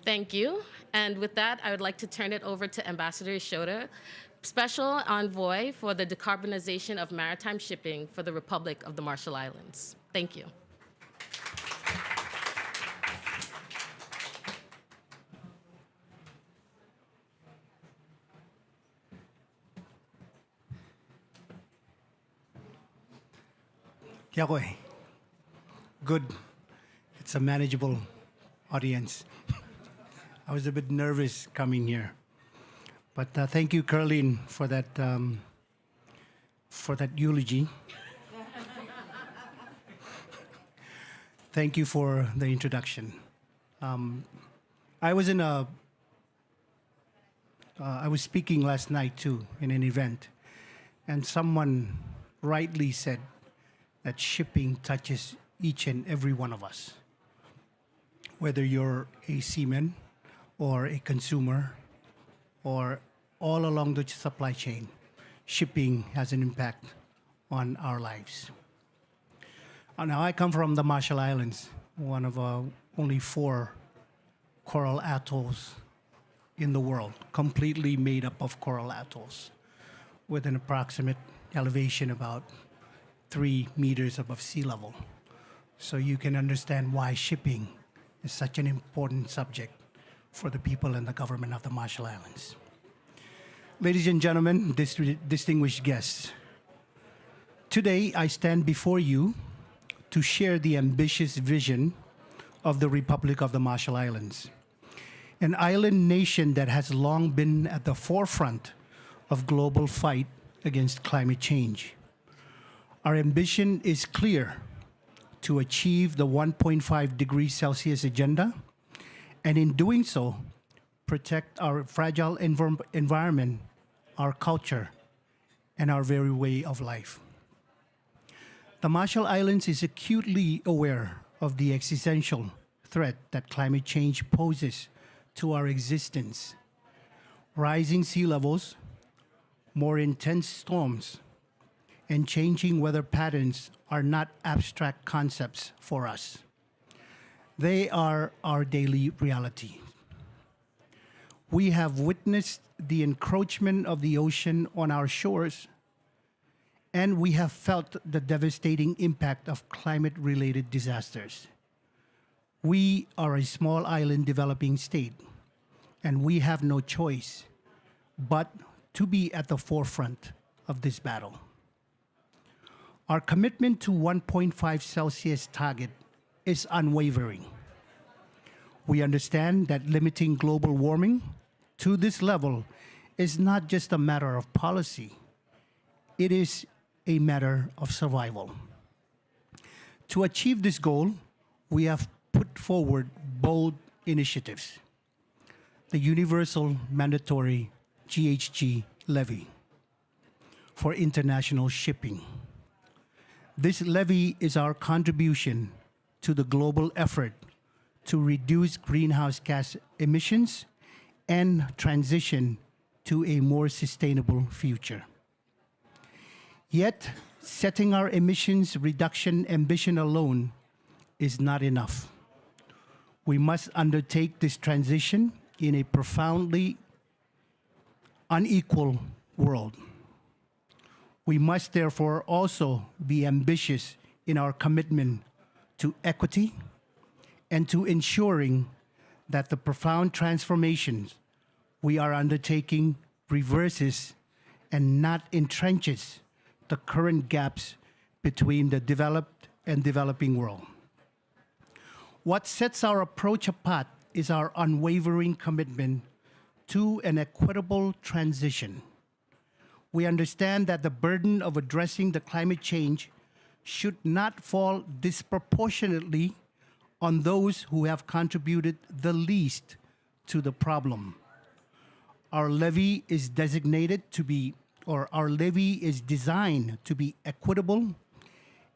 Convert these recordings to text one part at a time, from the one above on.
Thank you. And with that, I would like to turn it over to Ambassador Ishoda, Special Envoy for the Decarbonization of Maritime Shipping for the Republic of the Marshall Islands. Thank you. Yakoy. Good. It's a manageable audience. I was a bit nervous coming here. But thank you, Caroline, for that eulogy. Thank you for the introduction. I was speaking last night too in an event, and someone rightly said that shipping touches each and every one of us. Whether you're a seaman or a consumer or all along the supply chain, shipping has an impact on our lives. Now, I come from the Marshall Islands, one of only 4 coral atolls in the world, completely made up of coral atolls, with an approximate elevation about 3 meters above sea level. So you can understand why shipping is such an important subject for the people and the government of the Marshall Islands. Ladies and gentlemen, distinguished guests, today I stand before you to share the ambitious vision of the Republic of the Marshall Islands, an island nation that has long been at the forefront of global fight against climate change. Our ambition is clear: to achieve the 1.5 degrees Celsius agenda, and in doing so, protect our fragile environment, our culture, and our very way of life. The Marshall Islands is acutely aware of the existential threat that climate change poses to our existence. Rising sea levels, more intense storms, and changing weather patterns are not abstract concepts for us. They are our daily reality. We have witnessed the encroachment of the ocean on our shores, and we have felt the devastating impact of climate-related disasters. We are a small island developing state, and we have no choice but to be at the forefront of this battle. Our commitment to 1.5 Celsius target is unwavering. We understand that limiting global warming to this level is not just a matter of policy, it is a matter of survival. To achieve this goal, we have put forward bold initiatives: the Universal Mandatory GHG Levy for international shipping. This levy is our contribution to the global effort to reduce greenhouse gas emissions and transition to a more sustainable future. Yet, setting our emissions reduction ambition alone is not enough. We must undertake this transition in a profoundly unequal world. We must therefore also be ambitious in our commitment to equity and to ensuring that the profound transformations we are undertaking reverses and not entrenches the current gaps between the developed and developing world. What sets our approach apart is our unwavering commitment to an equitable transition. We understand that the burden of addressing the climate change should not fall disproportionately on those who have contributed the least to the problem. Our levy is designed to be designed to be equitable,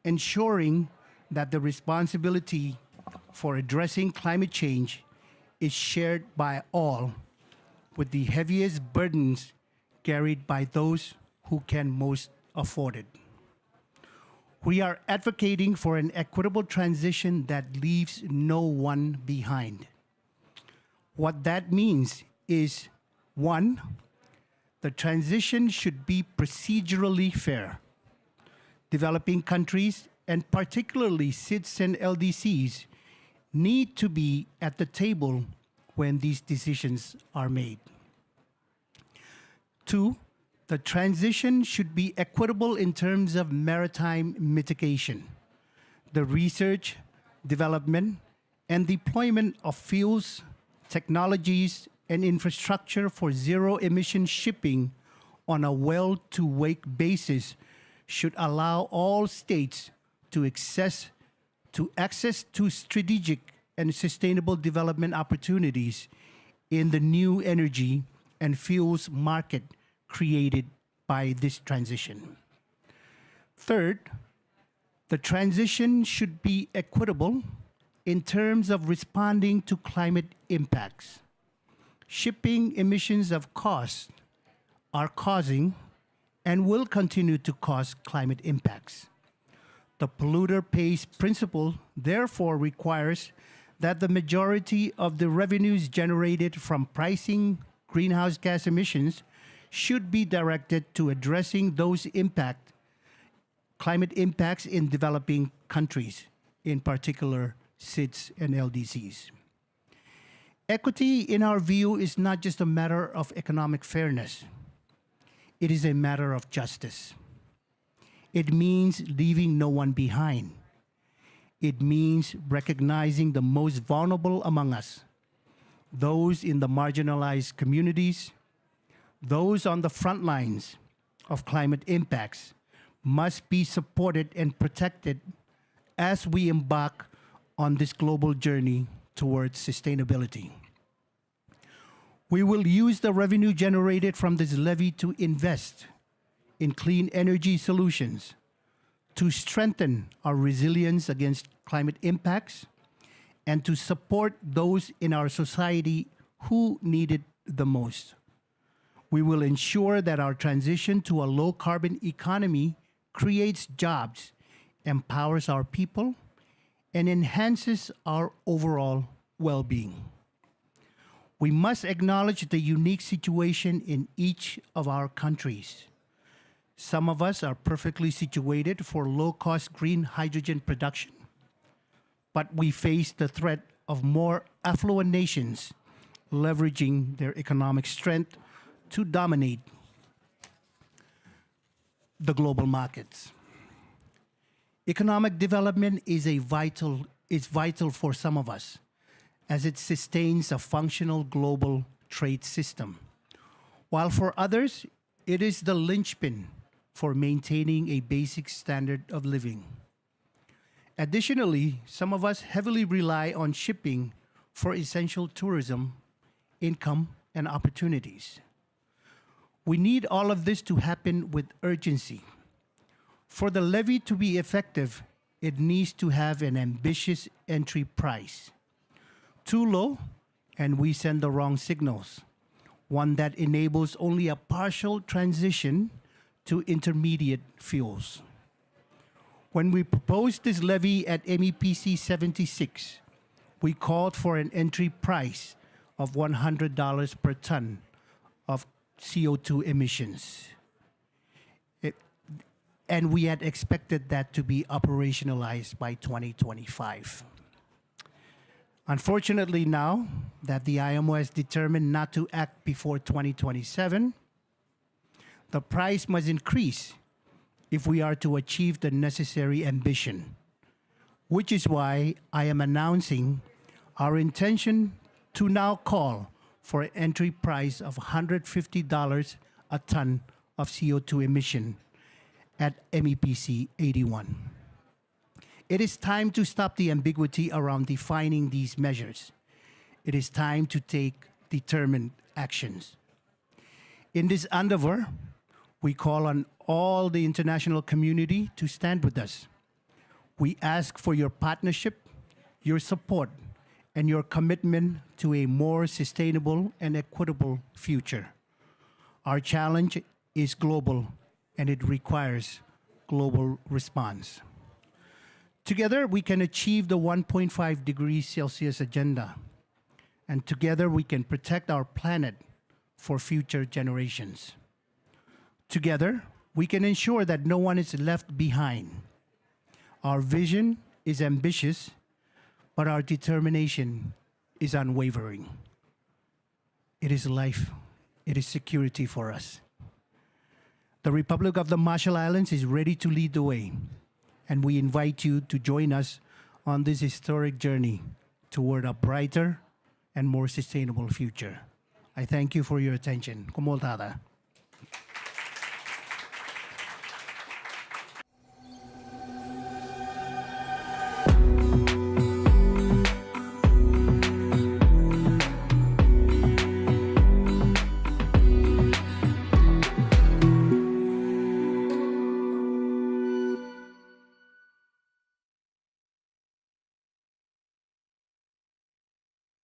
ensuring that the responsibility for addressing climate change is shared by all, with the heaviest burdens carried by those who can most afford it. We are advocating for an equitable transition that leaves no one behind. What that means is, one, the transition should be procedurally fair. Developing countries, and particularly SIDS and LDCs, need to be at the table when these decisions are made. Two, the transition should be equitable in terms of maritime mitigation. The research, development, and deployment of fuels, technologies, and infrastructure for zero-emission shipping on a well-to-wake basis should allow all states to access to strategic and sustainable development opportunities in the new energy and fuels market created by this transition. Third, the transition should be equitable in terms of responding to climate impacts. Shipping emissions of cost are causing and will continue to cause climate impacts. The polluter pays principle therefore requires that the majority of the revenues generated from pricing greenhouse gas emissions should be directed to addressing those climate impacts in developing countries, in particular SIDS and LDCs. Equity, in our view, is not just a matter of economic fairness. It is a matter of justice. It means leaving no one behind. It means recognizing the most vulnerable among us, those in the marginalized communities, those on the front lines of climate impacts must be supported and protected as we embark on this global journey towards sustainability. We will use the revenue generated from this levy to invest in clean energy solutions, to strengthen our resilience against climate impacts, and to support those in our society who need it the most. We will ensure that our transition to a low-carbon economy creates jobs, empowers our people, and enhances our overall well-being. We must acknowledge the unique situation in each of our countries. Some of us are perfectly situated for low-cost green hydrogen production, but we face the threat of more affluent nations leveraging their economic strength to dominate the global markets. Economic development is vital for some of us, as it sustains a functional global trade system, while for others, it is the linchpin for maintaining a basic standard of living. Additionally, some of us heavily rely on shipping for essential tourism, income, and opportunities. We need all of this to happen with urgency. For the levy to be effective, it needs to have an ambitious entry price. Too low, and we send the wrong signals. One that enables only a partial transition to intermediate fuels. When we proposed this levy at MEPC 76, we called for an entry price of $100 per ton of CO2 emissions. And we had expected that to be operationalized by 2025. Unfortunately now that the IMO has determined not to act before 2027, the price must increase if we are to achieve the necessary ambition, which is why I am announcing our intention to now call for an entry price of $150 a ton of CO2 emission at MEPC 81. It is time to stop the ambiguity around defining these measures. It is time to take determined actions. In this endeavor, we call on all the international community to stand with us. We ask for your partnership, your support, and your commitment to a more sustainable and equitable future. Our challenge is global, and it requires global response. Together, we can achieve the 1.5 degrees Celsius agenda. And together we can protect our planet for future generations. Together, we can ensure that no one is left behind. Our vision is ambitious, but our determination is unwavering. It is life. It is security for us. The Republic of the Marshall Islands is ready to lead the way, and we invite you to join us on this historic journey toward a brighter and more sustainable future. I thank you for your attention. Kumoltada.